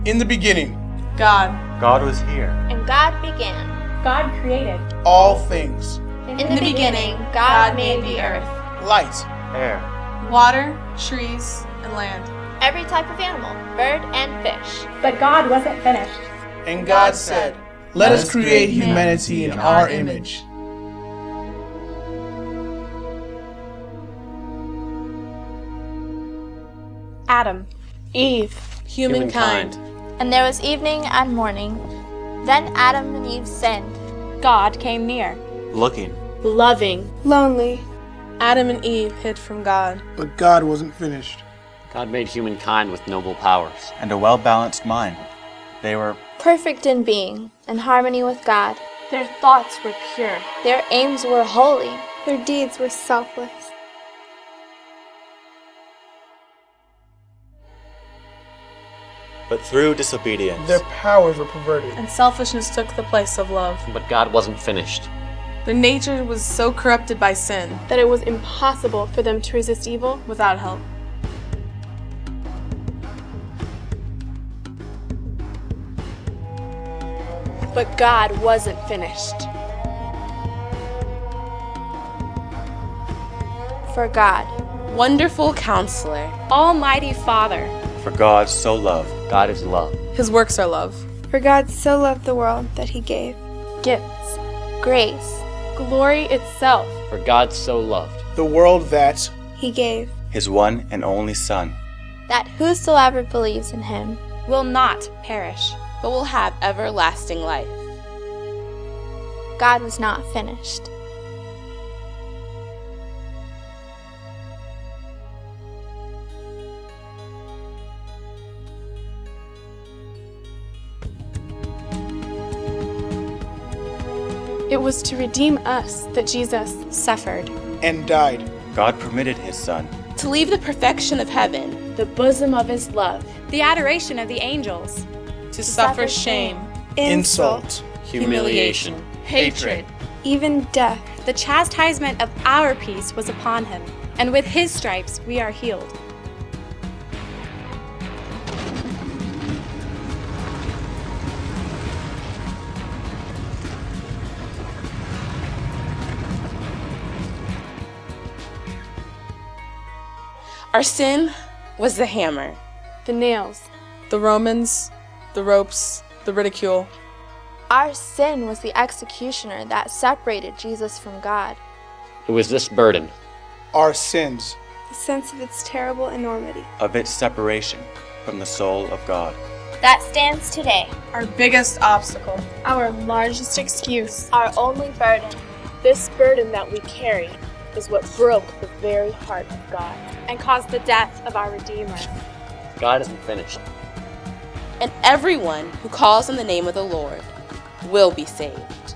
In the beginning, God. God was here. And God began. God created. all things, In the beginning, God made the earth. light, Air. Water, trees, and land. Every type of animal, bird and fish. But God wasn't finished. and God said, "Let us create humanity in our image." Adam. Eve. Humankind. And there was evening and morning. Then Adam and Eve sinned. God came near. Looking. Loving. Lonely. Adam and Eve hid from God. But God wasn't finished. God made humankind with noble powers. And a well-balanced mind. They were Perfect in being, in harmony with God. Their thoughts were pure. Their aims were holy. Their deeds were selfless. but through disobedience. Their powers were perverted. And selfishness took the place of love. But God wasn't finished. Their nature was so corrupted by sin That it was impossible for them to resist evil. without help. But God wasn't finished. For God. Wonderful Counselor. Almighty Father. For God so loved. God is love. His works are love. For God so loved the world that he gave. Gifts. Grace. Glory itself. For God so loved. The world that He gave. His one and only Son. That whosoever believes in him Will not perish, but will have everlasting life. God was not finished. It was to redeem us that Jesus Suffered. and died. God permitted His Son. To leave the perfection of heaven, the bosom of his love. the adoration of the angels, To suffer shame. Insult. Humiliation. Hatred. Even death. the chastisement of our peace was upon him, and with his stripes we are healed. Our sin was the hammer, The nails. the Romans, the ropes, the ridicule. Our sin was the executioner that separated Jesus from God. It was this burden. Our sins. The sense of its terrible enormity. Of its separation from the soul of God. That stands today. Our biggest obstacle. Our largest excuse. Our only burden. This burden that we carry is what broke the very heart of God. And caused the death of our Redeemer. God isn't finished. And everyone who calls on the name of the Lord will be saved.